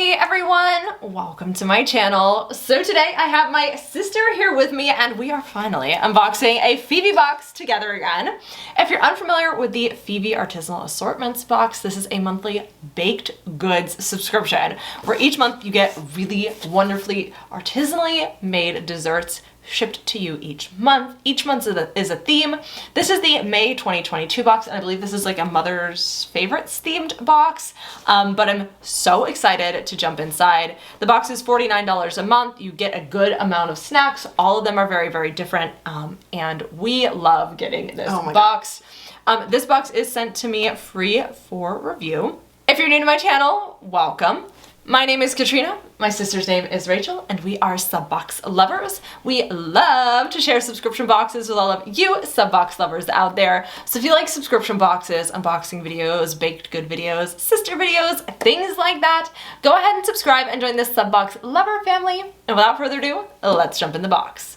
Hey everyone, welcome to my channel. So today I have my sister here with me and we are finally unboxing a Phoebe box together again. If you're unfamiliar with the Phoebe Artisanal Assortments box, this is a monthly baked goods subscription where each month you get really wonderfully artisanally made desserts shipped to you each month. Each month is a theme. This is the May 2022 box, and I believe this is like a mother's favorites themed box, but I'm so excited to jump inside. The box is $49 a month. You get a good amount of snacks. All of them are very, very different, and we love getting this box. This box is sent to me free for review. If you're new to my channel, welcome. My name is Katrina, my sister's name is Rachel, and we are sub box lovers. We love to share subscription boxes with all of you sub box lovers out there. So if you like subscription boxes, unboxing videos, baked good videos, sister videos, things like that, go ahead and subscribe and join this sub box lover family. And without further ado, let's jump in the box.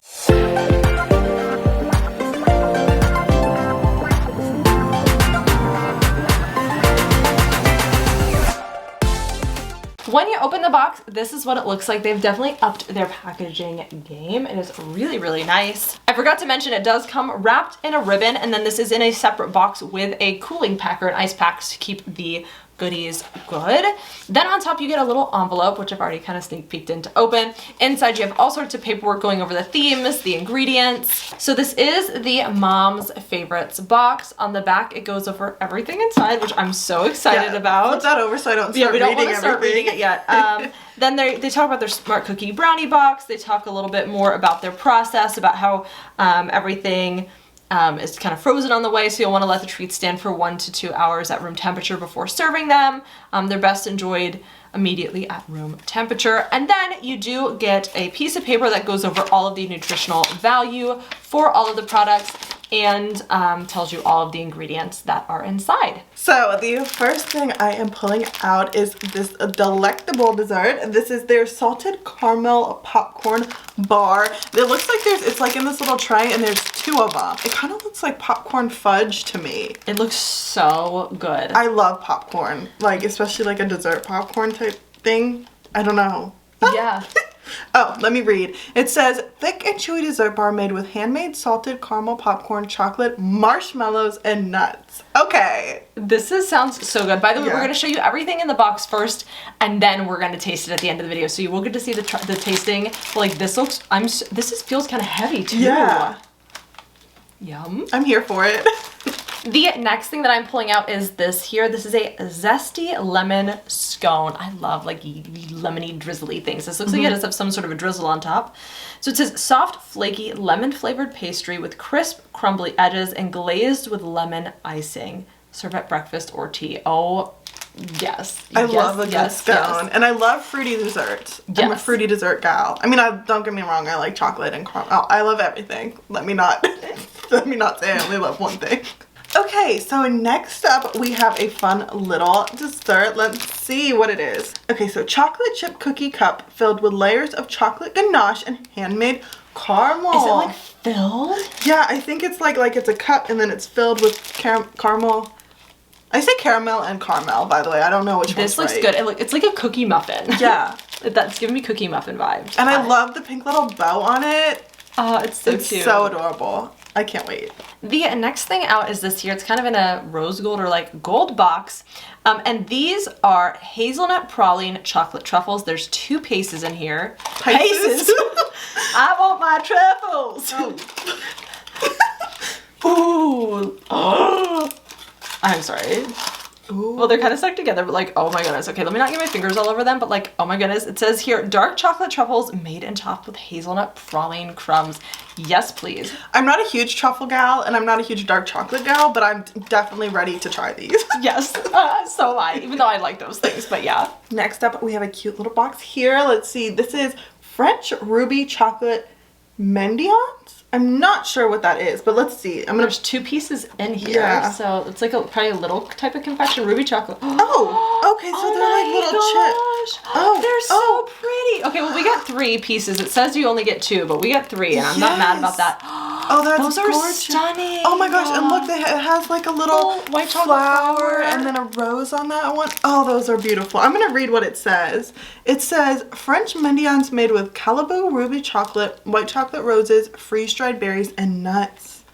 When you open the box, this is what it looks like. They've definitely upped their packaging game. It is really, really nice. I forgot to mention it does come wrapped in a ribbon, and then this is in a separate box with a cooling pack or an ice pack to keep the goodies good. Then on top you get a little envelope, which I've already kind of sneak peeked in to open. Inside you have all sorts of paperwork going over the themes, the ingredients. So this is the Mom's Favorites box. On the back it goes over everything inside, which I'm so excited about. Flip that over so I don't start we don't reading want to start reading it yet. Then they talk about their Smart Cookie Brownie box. They talk a little bit more about their process, about how everything is kind of frozen on the way, so you'll want to let the treats stand for 1 to 2 hours at room temperature before serving them. They're best enjoyed immediately at room temperature. And then you do get a piece of paper that goes over all of the nutritional value for all of the products and tells you all of the ingredients that are inside. So the first thing I am pulling out is this delectable dessert. This is their salted caramel popcorn bar. It looks like it's like in this little tray and there's 2 of them. It kind of looks like popcorn fudge to me. It looks so good. I love popcorn, like especially like a dessert popcorn type thing. I don't know. Yeah. Oh, let me read. It says, thick and chewy dessert bar made with handmade salted caramel popcorn, chocolate, marshmallows, and nuts. Okay. This sounds so good. By the way, we're going to show you everything in the box first, and then we're going to taste it at the end of the video. So you will get to see the tasting. But like this looks, feels kind of heavy too. Yeah. Yum. I'm here for it. The next thing that I'm pulling out is this here. This is a zesty lemon scone. I love like lemony drizzly things. This looks like it has some sort of a drizzle on top. So it says soft, flaky, lemon flavored pastry with crisp, crumbly edges and glazed with lemon icing. Serve at breakfast or tea. Oh, yes. I love a good scone. And I love fruity desserts. Yes. I'm a fruity dessert gal. I mean, don't get me wrong. I like chocolate and caramel. I love everything. Let me not say I only love one thing. Okay, so next up we have a fun little dessert. Let's see what it is. Okay, so chocolate chip cookie cup filled with layers of chocolate ganache and handmade caramel. Is it like filled? Yeah, I think it's like it's a cup and then it's filled with caramel. I say caramel and caramel, by the way. I don't know which one's right. This looks good. It's like a cookie muffin. Yeah. That's giving me cookie muffin vibes. And I love the pink little bow on it. Oh, it's so cute. It's so adorable. I can't wait. The next thing out is this here. It's kind of in a rose gold or like gold box. And these are hazelnut praline chocolate truffles. There's 2 paces in here. Paces? I want my truffles. Oh. Ooh. Oh. I'm sorry. Ooh. Well, they're kind of stuck together, but like, oh my goodness. Okay, let me not get my fingers all over them, but like, oh my goodness. It says here, dark chocolate truffles made and topped with hazelnut praline crumbs. Yes, please. I'm not a huge truffle gal, and I'm not a huge dark chocolate gal, but I'm definitely ready to try these. Yes, so am I, even though I like those things, but yeah. Next up, we have a cute little box here. Let's see. This is French Ruby Chocolate Mendiants. I'm not sure what that is, but let's see. There's 2 pieces in here, so it's like probably a little type of confection, ruby chocolate. Oh, okay, so they're like little chips. Oh, they're so pretty. Okay, well we got 3 pieces. It says you only get 2, but we got 3, and I'm not mad about that. Oh, that's Those are gorgeous. stunning. Oh my gosh, and look, it has like a little white chocolate flower and then a rose on that one. Oh, those are beautiful. I'm gonna read what it says. It says, French mendiants made with Calibou ruby chocolate, white chocolate roses, freeze-dried berries, and nuts.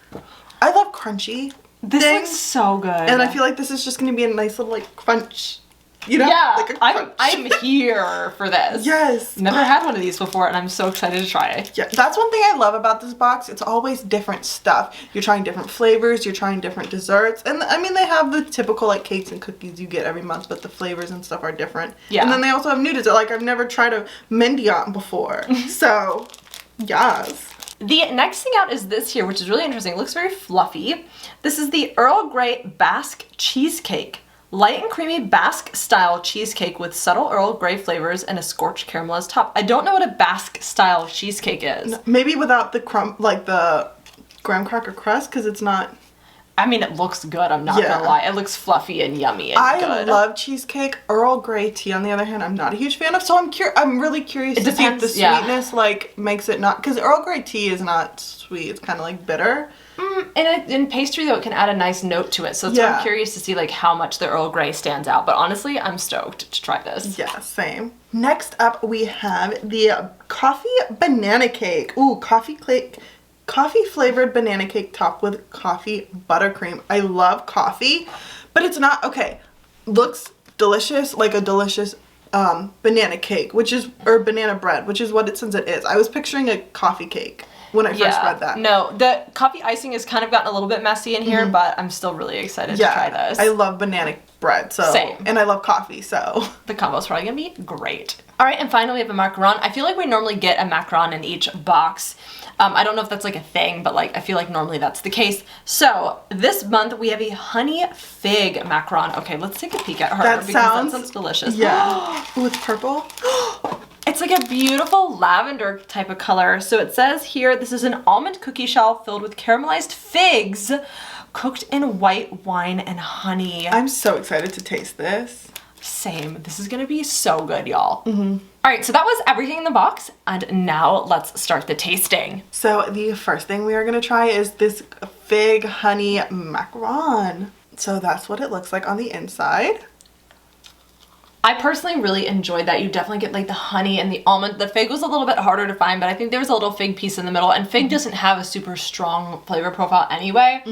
I love crunchy This things. looks so good. And I feel like this is just gonna be a nice little like crunch. You know? yeah, Like a crunch. I'm here for this. Yes. Never had one of these before, and I'm so excited to try it. Yeah, that's one thing I love about this box. It's always different stuff. You're trying different flavors, you're trying different desserts. And I mean, they have the typical like cakes and cookies you get every month, but the flavors and stuff are different. Yeah. And then they also have new desserts. Like, I've never tried a mendiant before. So, yes. The next thing out is this here, which is really interesting. It looks very fluffy. This is the Earl Grey Basque Cheesecake. Light and creamy Basque style cheesecake with subtle Earl Grey flavors and a scorched caramelized top. I don't know what a Basque style cheesecake is. Maybe without the like the graham cracker crust, because it's not... I mean, it looks good, I'm not gonna lie. It looks fluffy and yummy and I good. love cheesecake. Earl Grey tea, on the other hand, I'm not a huge fan of. So I'm really curious to see if the sweetness like makes it not, because Earl Grey tea is not sweet. It's kind of like bitter. In pastry though, it can add a nice note to it. So that's why I'm curious to see like how much the Earl Grey stands out. But honestly, I'm stoked to try this. Yeah, same. Next up, we have the coffee banana cake. Ooh, coffee flavored banana cake topped with coffee buttercream. I love coffee, but it's not, okay, looks delicious, like a delicious banana cake, or banana bread, which is what it says it is. I was picturing a coffee cake when I first read that. No, the coffee icing has kind of gotten a little bit messy in here, but I'm still really excited to try this. I love banana bread, so. Same. And I love coffee, so. The combo's probably gonna be great. All right, and finally we have a macaron. I feel like we normally get a macaron in each box. I don't know if that's like a thing, but like I feel like normally that's the case. So this month we have a honey fig macaron. Okay, let's take a peek at her That sounds delicious. Yeah. Ooh, it's purple. It's like a beautiful lavender type of color. So it says here, this is an almond cookie shell filled with caramelized figs cooked in white wine and honey. I'm so excited to taste this. Same. This is gonna be so good, y'all. All right, so that was everything in the box, and now let's start the tasting. So the first thing we are gonna try is this fig honey macaron. So that's what it looks like on the inside. I personally really enjoyed that. You definitely get like the honey and the almond. The fig was a little bit harder to find, but I think there was a little fig piece in the middle, and fig doesn't have a super strong flavor profile anyway.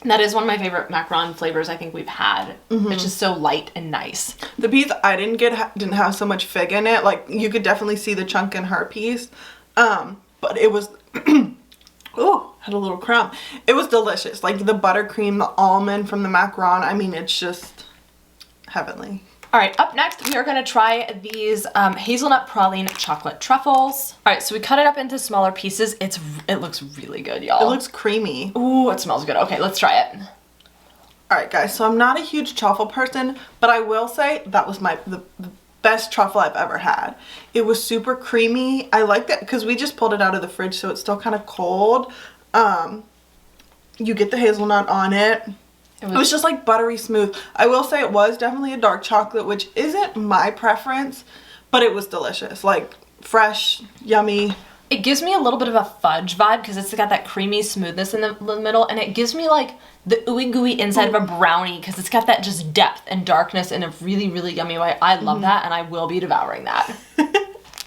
And that is one of my favorite macaron flavors I think we've had. It's just so light and nice. The piece I didn't get didn't have so much fig in it. Like, you could definitely see the chunk in her piece. But it was, oh, had a little crumb. It was delicious. Like the buttercream, the almond from the macaron. I mean, it's just heavenly. All right, up next, we are gonna try these hazelnut praline chocolate truffles. All right, so we cut it up into smaller pieces. It looks really good, y'all. It looks creamy. Ooh, it smells good. Okay, let's try it. All right, guys, so I'm not a huge truffle person, but I will say that was the best truffle I've ever had. It was super creamy. I liked it because we just pulled it out of the fridge, so it's still kind of cold. You get the hazelnut on it. It was just like buttery smooth. I will say it was definitely a dark chocolate, which isn't my preference, but it was delicious. Like fresh, yummy. It gives me a little bit of a fudge vibe because it's got that creamy smoothness in the middle, and it gives me like the ooey gooey inside of a brownie because it's got that just depth and darkness in a really, really yummy way. I love that, and I will be devouring that.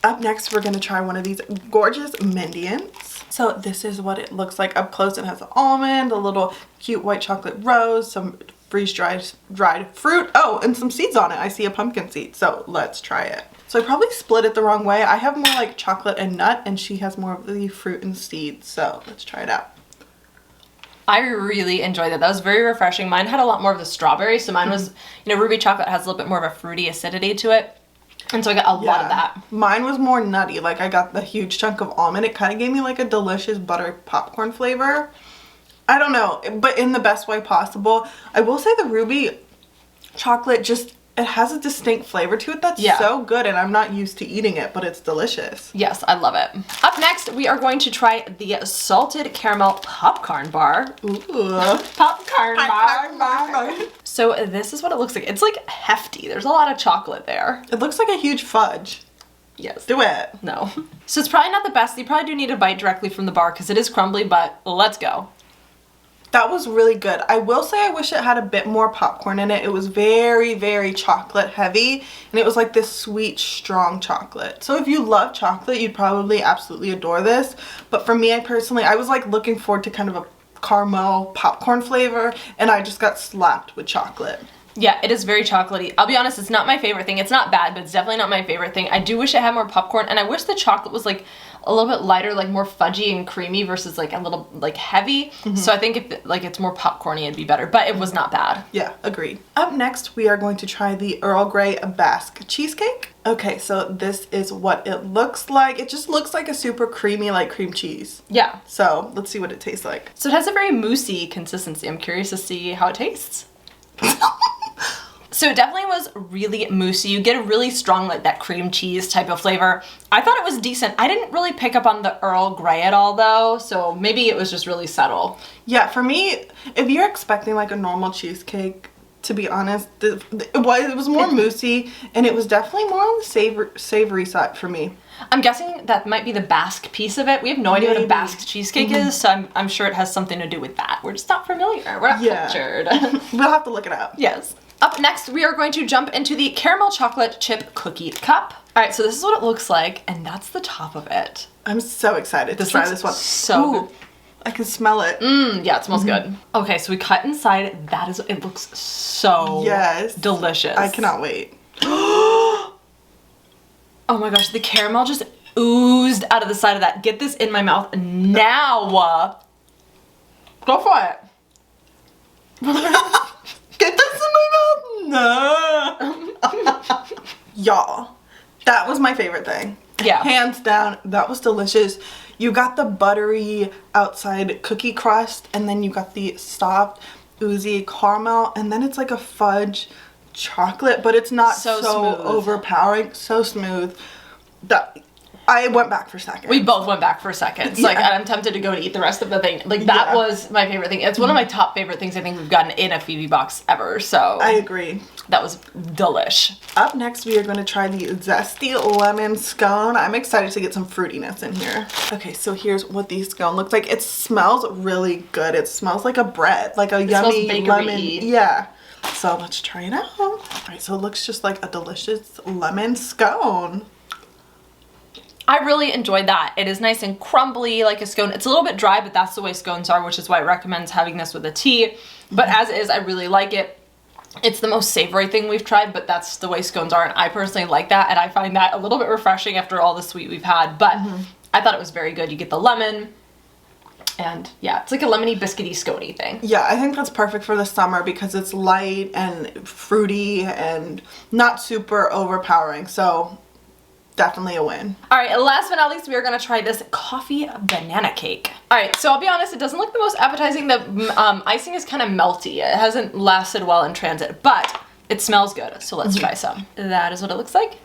Up next, we're gonna try one of these gorgeous mendiants. So this is what it looks like up close. It has an almond, a little cute white chocolate rose, some freeze-dried fruit. Oh, and some seeds on it. I see a pumpkin seed, so let's try it. So I probably split it the wrong way. I have more like chocolate and nut, and she has more of the fruit and seeds, so let's try it out. I really enjoyed that. That was very refreshing. Mine had a lot more of the strawberry, so mine was, you know, ruby chocolate has a little bit more of a fruity acidity to it. And so I got a lot of that. Mine was more nutty. Like I got the huge chunk of almond. It kind of gave me like a delicious butter popcorn flavor. I don't know, but in the best way possible. I will say the ruby chocolate just, it has a distinct flavor to it that's so good, and I'm not used to eating it, but it's delicious. Yes, I love it. Up next, we are going to try the salted caramel popcorn bar. Ooh. Popcorn bar. So this is what it looks like. It's like hefty. There's a lot of chocolate there. It looks like a huge fudge. Yes. Do it. No. So it's probably not the best. You probably do need a bite directly from the bar because it is crumbly, but let's go. That was really good. I will say I wish it had a bit more popcorn in it. It was very, very chocolate heavy, and it was like this sweet, strong chocolate. So if you love chocolate, you'd probably absolutely adore this. But for me, I was like looking forward to kind of a caramel popcorn flavor, and I just got slapped with chocolate. Yeah, it is very chocolatey. I'll be honest, it's not my favorite thing. It's not bad, but it's definitely not my favorite thing. I do wish it had more popcorn, and I wish the chocolate was like a little bit lighter, like more fudgy and creamy versus like a little like heavy. So I think if like it's more popcorny, it'd be better, but it was not bad. Yeah, agreed. Up next, we are going to try the Earl Grey Basque cheesecake. Okay, so this is what it looks like. It just looks like a super creamy, like cream cheese. Yeah. So let's see what it tastes like. So it has a very moussey consistency. I'm curious to see how it tastes. So it definitely was really moussey. You get a really strong, like that cream cheese type of flavor. I thought it was decent. I didn't really pick up on the Earl Grey at all though, so maybe it was just really subtle. Yeah, for me, if you're expecting like a normal cheesecake, to be honest, it was more moussey, and it was definitely more on the savory side for me. I'm guessing that might be the Basque piece of it. We have no idea what a Basque cheesecake is, so I'm sure it has something to do with that. We're just not familiar. We're not cultured. We'll have to look it up. Yes. Up next, we are going to jump into the caramel chocolate chip cookie cup. All right, so this is what it looks like, and that's the top of it. I'm so excited to try this one. So good. I can smell it. Yeah, it smells good. Okay, so we cut inside. It looks so delicious. I cannot wait. Oh my gosh, the caramel just oozed out of the side of that. Get this in my mouth now. Go for it. Get this in my mouth. No. Y'all, that was my favorite thing. Yeah. Hands down, that was delicious. You got the buttery outside cookie crust, and then you got the soft, oozy caramel, and then it's like a fudge chocolate, but it's not so smooth. Overpowering. So smooth. I went back for seconds. We both went back for seconds. Like, I'm tempted to go to eat the rest of the thing. Like, that was my favorite thing. It's one of my top favorite things I think we've gotten in a Phoebe box ever, so. I agree. That was delish. Up next, we are going to try the Zesty Lemon Scone. I'm excited to get some fruitiness in here. Okay, so here's what the scone looks like. It smells really good. It smells like a bread, like a yummy lemon. Yeah. So let's try it out. All right, so it looks just like a delicious lemon scone. I really enjoyed that. It is nice and crumbly like a scone. It's a little bit dry, but that's the way scones are, which is why it recommends having this with a tea. But as is, I really like it. It's the most savory thing we've tried, but that's the way scones are, and I personally like that, and I find that a little bit refreshing after all the sweet we've had. But I thought it was very good. You get the lemon, and yeah, it's like a lemony biscuity scony thing. Yeah, I think that's perfect for the summer because it's light and fruity and not super overpowering. So definitely a win. All right, last but not least, we are gonna try this coffee banana cake. All right, so I'll be honest, it doesn't look the most appetizing. The icing is kind of melty. It hasn't lasted well in transit, but it smells good, so let's try some. That is what it looks like.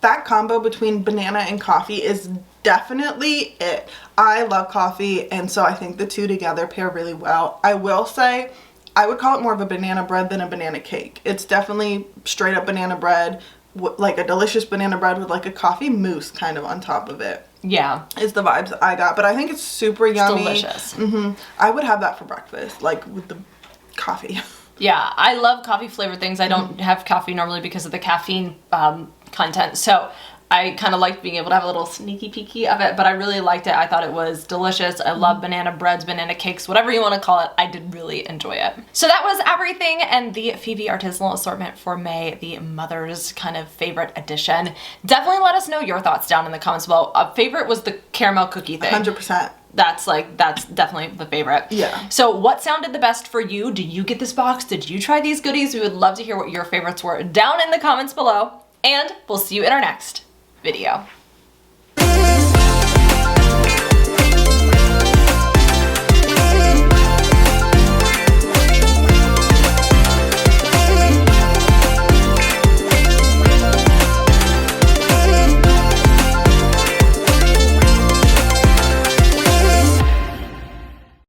That combo between banana and coffee is definitely it. I love coffee, and so I think the two together pair really well. I will say, I would call it more of a banana bread than a banana cake. It's definitely straight up banana bread, like a delicious banana bread with like a coffee mousse kind of on top of it. Yeah. Is the vibes I got, but I think it's super yummy. It's delicious. I would have that for breakfast, like with the coffee. Yeah, I love coffee flavored things. I don't have coffee normally because of the caffeine content, so I kind of liked being able to have a little sneaky peeky of it, but I really liked it. I thought it was delicious. I love banana breads, banana cakes, whatever you want to call it. I did really enjoy it. So that was everything and the Phoebe artisanal assortment for May, the mother's kind of favorite edition. Definitely let us know your thoughts down in the comments below. A favorite was the caramel cookie thing. 100%. That's definitely the favorite. Yeah. So what sounded the best for you? Did you get this box? Did you try these goodies? We would love to hear what your favorites were down in the comments below. And we'll see you in our next video.